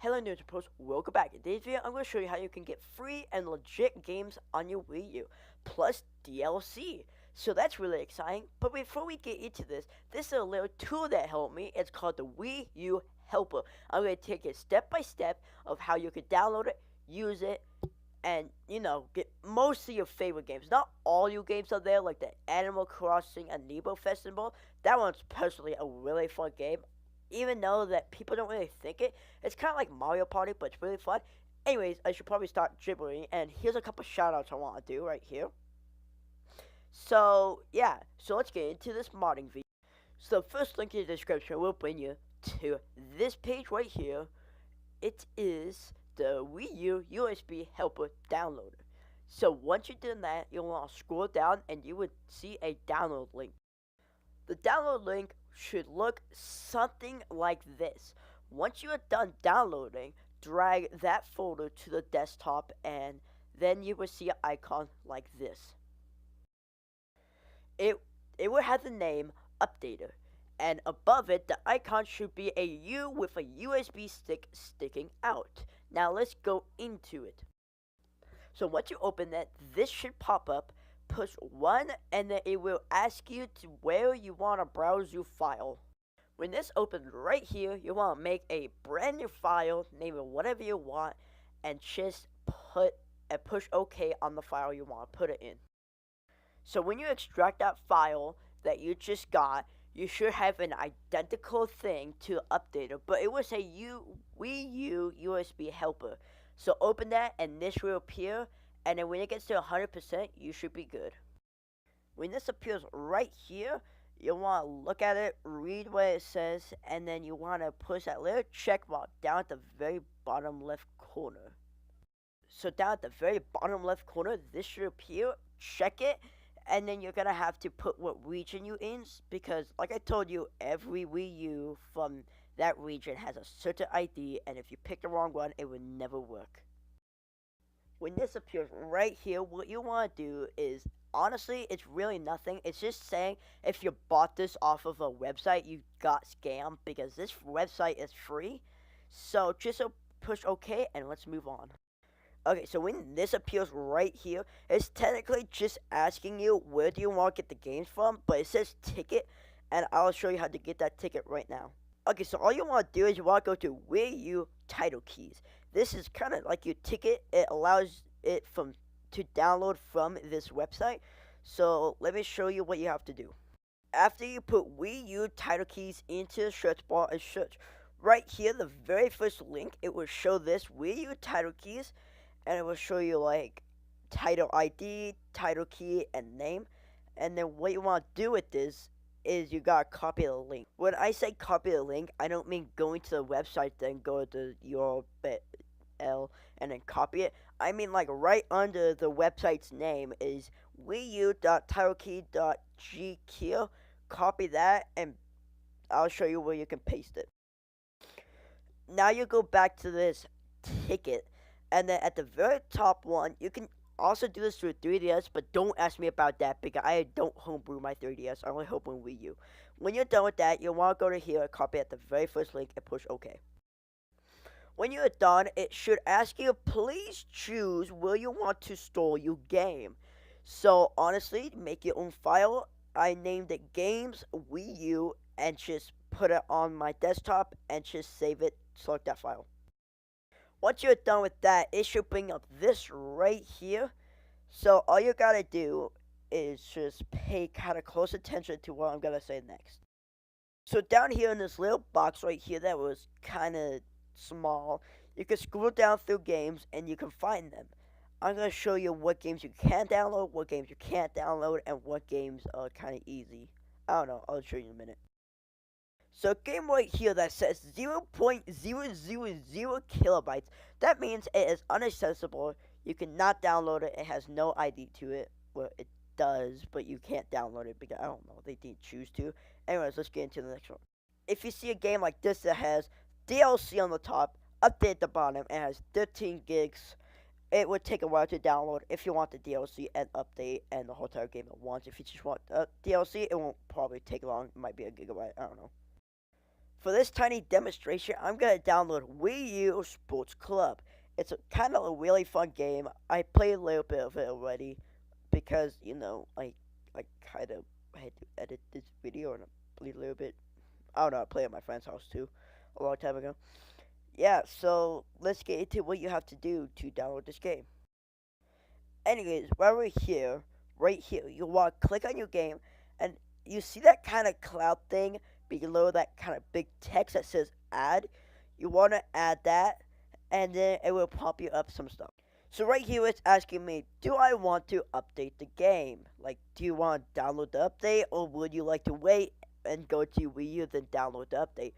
Hello Ninja Pros, welcome back. In today's video, I'm going to show you how you can get free and legit games on your Wii U, plus DLC. So that's really exciting, but before we get into this, this is a little tool that helped me. It's called the Wii U Helper. I'm going to take it step by step of how you can download it, use it, and, get most of your favorite games. Not all your games are there, like the Animal Crossing Amiibo Festival. That one's personally a really fun game. Even though that people don't really think it, it's kind of like Mario Party, but it's really fun. Anyways, I should probably start dribbling, and here's a couple shoutouts I want to do right here. So, yeah, so let's get into this modding video. So, the first link in the description will bring you to this page right here. It is the Wii U USB Helper Downloader. So, once you've done that, you'll want to scroll down, and you would see a download link. The download link should look something like this. Once you are done downloading, drag that folder to the desktop and then you will see an icon like this. It will have the name Updater, and above it the icon should be a U with a USB stick sticking out. Now let's go into it. So once you open that, this should pop up. Push 1 and then it will ask you to where you want to browse your file. When this opens right here, you want to make a brand new file, name it whatever you want, and just push OK on the file you want to put it in. So when you extract that file that you just got, you should have an identical thing to the updater, but it will say Wii U USB Helper. So open that and this will appear. And then when it gets to 100%, you should be good. When this appears right here, you want to look at it, read what it says, and then you want to push that little check mark down at the very bottom left corner. So down at the very bottom left corner, this should appear. Check it, and then you're going to have to put what region you're in, because like I told you, every Wii U from that region has a certain ID, and if you pick the wrong one, it will never work. When this appears right here, what you want to do is, honestly, it's really nothing. It's just saying if you bought this off of a website, you got scammed, because this website is free. So just push OK and let's move on. Okay, so when this appears right here, it's technically just asking you where do you want to get the games from, but it says ticket, and I'll show you how to get that ticket right now. Okay, so all you want to do is you want to go to Wii U title keys. This is kind of like your ticket. It allows it to download from this website. So let me show you what you have to do. After you put Wii U title keys into the search bar and search, right here, the very first link, it will show this Wii U title keys, and it will show you like title ID, title key, and name. And then what you want to do with this is you gotta copy the link. When I say copy the link, I don't mean going to the website then go to your URL and then copy it. I mean like right under the website's name is wiiu.titlekey.gq. Copy that and I'll show you where you can paste it. Now you go back to this ticket, and then at the very top one, you can also do this with 3DS, but don't ask me about that because I don't homebrew my 3DS. I only homebrew Wii U. When you're done with that, you'll want to go to here, copy at the very first link, and push OK. When you're done, it should ask you, please choose where you want to store your game. So, honestly, make your own file. I named it Games Wii U and just put it on my desktop and just save it, select that file. Once you're done with that, it should bring up this right here. So all you gotta do is just pay kind of close attention to what I'm gonna say next. So down here in this little box right here that was kind of small, you can scroll down through games and you can find them. I'm gonna show you what games you can download, what games you can't download, and what games are kind of easy. I don't know, I'll show you in a minute. So a game right here that says 0.000 kilobytes, that means it is inaccessible. You cannot download it. It has no ID to it. Well, it does, but you can't download it because, I don't know, they didn't choose to. Anyways, let's get into the next one. If you see a game like this that has DLC on the top, update at the bottom, and has 13 gigs, it would take a while to download if you want the DLC and update and the whole entire game at once. If you just want DLC, it won't probably take long. It might be a gigabyte. I don't know. For this tiny demonstration, I'm going to download Wii U Sports Club. It's kind of a really fun game. I played a little bit of it already because, I kind of had to edit this video and I played a little bit. I don't know, I played at my friend's house too a long time ago. Yeah, so let's get into what you have to do to download this game. Anyways, while we're here, right here, you want to click on your game, and you see that kind of cloud thing below that kind of big text that says add. You want to add that, and then it will pop you up some stuff. So right here it's asking me, do I want to update the game? Like, do you want to download the update, or would you like to wait and go to Wii U then download the update?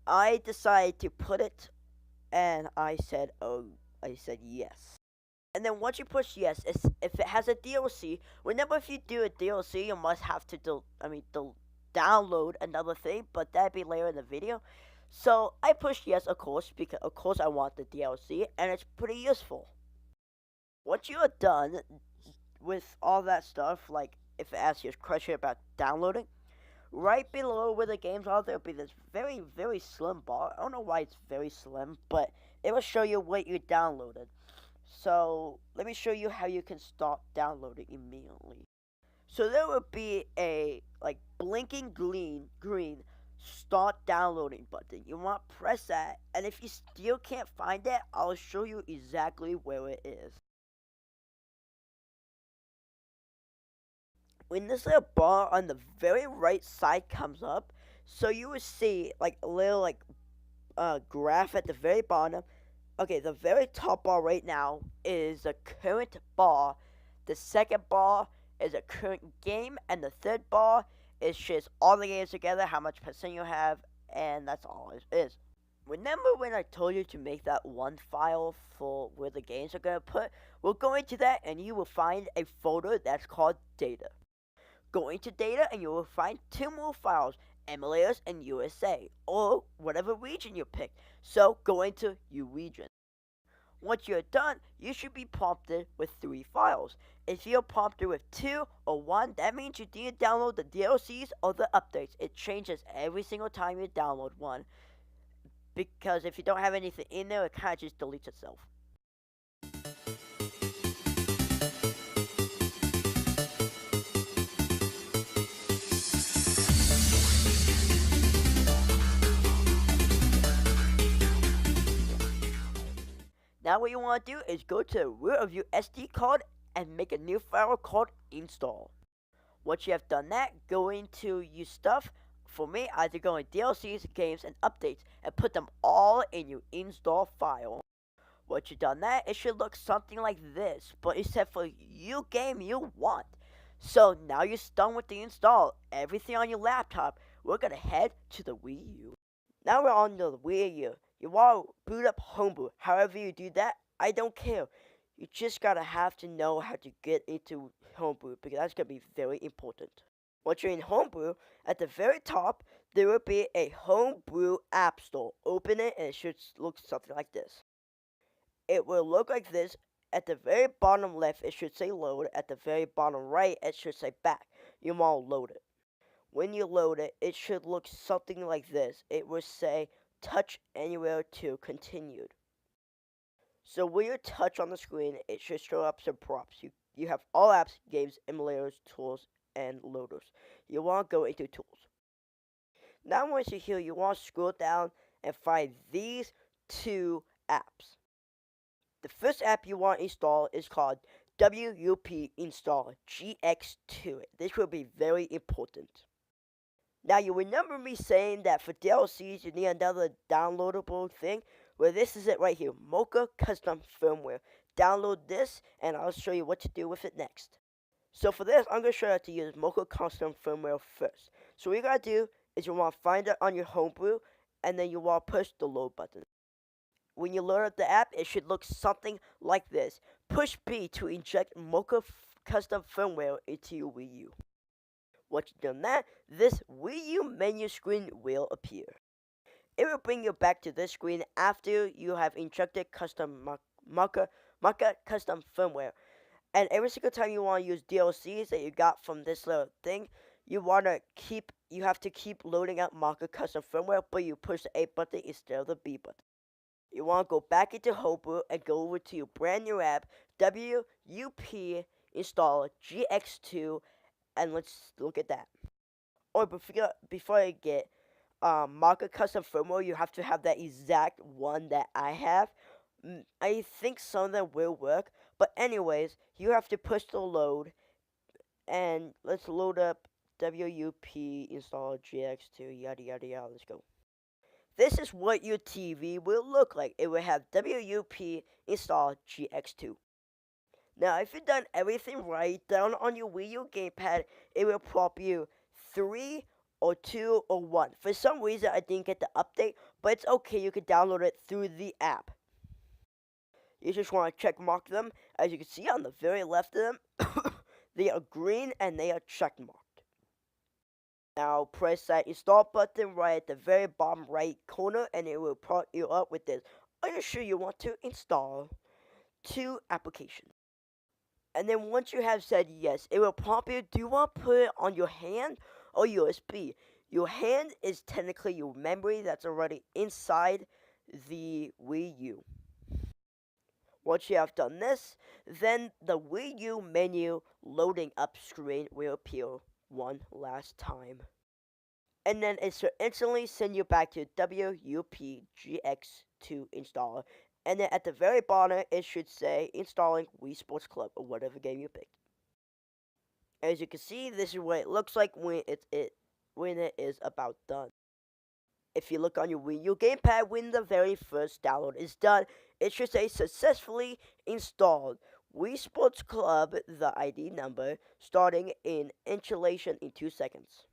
I decided to put it, and I said yes. And then once you push yes, if it has a DLC, remember if you do a DLC, you must have to download another thing, but that'd be later in the video. So I pushed yes, of course, because of course I want the DLC, and it's pretty useful. Once you are done with all that stuff, like if it asks you a question about downloading, right below where the games are, there'll be this very, very slim bar. I don't know why it's very slim, but it will show you what you downloaded. So let me show you how you can start downloading immediately. So there will be a blinking green start downloading button. You want to press that, and if you still can't find it, I'll show you exactly where it is. When this little bar on the very right side comes up, so you will see like a little graph at the very bottom. Okay, the very top bar right now is the current bar. The second bar is a current game, and the third bar is just all the games together, how much percent you have, and that's all it is. Remember when I told you to make that one file for where the games are going to put? We'll go into that, and you will find a folder that's called data. Go into data, and you will find two more files, emulators and USA, or whatever region you pick. So go into your region. Once you're done, you should be prompted with 3 files. If you're prompted with 2 or 1, that means you didn't download the DLCs or the updates. It changes every single time you download one, because if you don't have anything in there, it kind of just deletes itself. Now what you want to do is go to the root of your SD card and make a new file called install. Once you have done that, go into your stuff. For me, I had to go in DLCs, games, and updates and put them all in your install file. Once you've done that, it should look something like this, but except for your game you want. So now you're done with the install, everything on your laptop, we're going to head to the Wii U. Now we're on the Wii U. You want to boot up Homebrew. However you do that, I don't care. You just gotta have to know how to get into Homebrew, because that's gonna be very important. Once you're in Homebrew, at the very top, there will be a Homebrew App Store. Open it, and it should look something like this. It will look like this. At the very bottom left, it should say load. At the very bottom right, it should say back. You want to load it. When you load it, it should look something like this. It will say touch anywhere to continued. So when you touch on the screen, it should show up some prompts. You have all apps, games, emulators, tools, and loaders. You want to go into tools. Now once you're here, you want to scroll down and find these 2 apps. The first app you want to install is called WII Install GX2. This will be very important. Now, you remember me saying that for DLCs, you need another downloadable thing? Well, this is it right here. Mocha Custom Firmware. Download this, and I'll show you what to do with it next. So for this, I'm going to show you how to use Mocha Custom Firmware first. So what you got to do is you want to find it on your Homebrew, and then you want to push the load button. When you load up the app, it should look something like this. Push B to inject Mocha Custom Firmware into your Wii U. Once you've done that, this Wii U menu screen will appear. It will bring you back to this screen after you have injected Mocha Custom Firmware. And every single time you want to use DLCs that you got from this little thing, you have to keep loading up Maka custom firmware, but you push the A button instead of the B button. You want to go back into Homebrew and go over to your brand new app, WII, install GX2, and let's look at that. Or before I get Maka custom firmware, you have to have that exact one that I have. I think some of them will work, but anyways, you have to push the load, and let's load up WII, install GX2, yada yada yada. Let's go. This is what your TV will look like. It will have WII install GX2. Now, if you've done everything right, down on your Wii U gamepad, it will prompt you 3 or 2 or 1. For some reason, I didn't get the update, but it's okay. You can download it through the app. You just want to check mark them. As you can see on the very left of them, they are green and they are check marked. Now press that install button right at the very bottom right corner, and it will prompt you up with this. Are you sure you want to install 2 applications? And then once you have said yes, it will prompt you, do you want to put it on your hand or USB? Your hand is technically your memory that's already inside the Wii U. Once you have done this, then the Wii U menu loading up screen will appear one last time. And then it should instantly send you back to WII GX2 installer. And then at the very bottom, it should say installing Wii Sports Club or whatever game you picked. As you can see, this is what it looks like when it is about done. If you look on your Wii U gamepad, when the very first download is done, it should say successfully installed Wii Sports Club, the ID number, starting in installation in 2 seconds.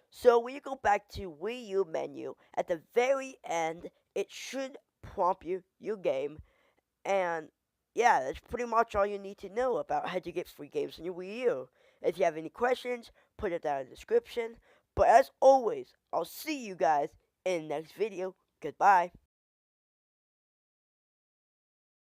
So when you go back to Wii U menu, at the very end, it should prompt you your game, and yeah, that's pretty much all you need to know about how to get free games on your Wii U. If you have any questions, put it down in the description. But as always, I'll see you guys in the next video. Goodbye.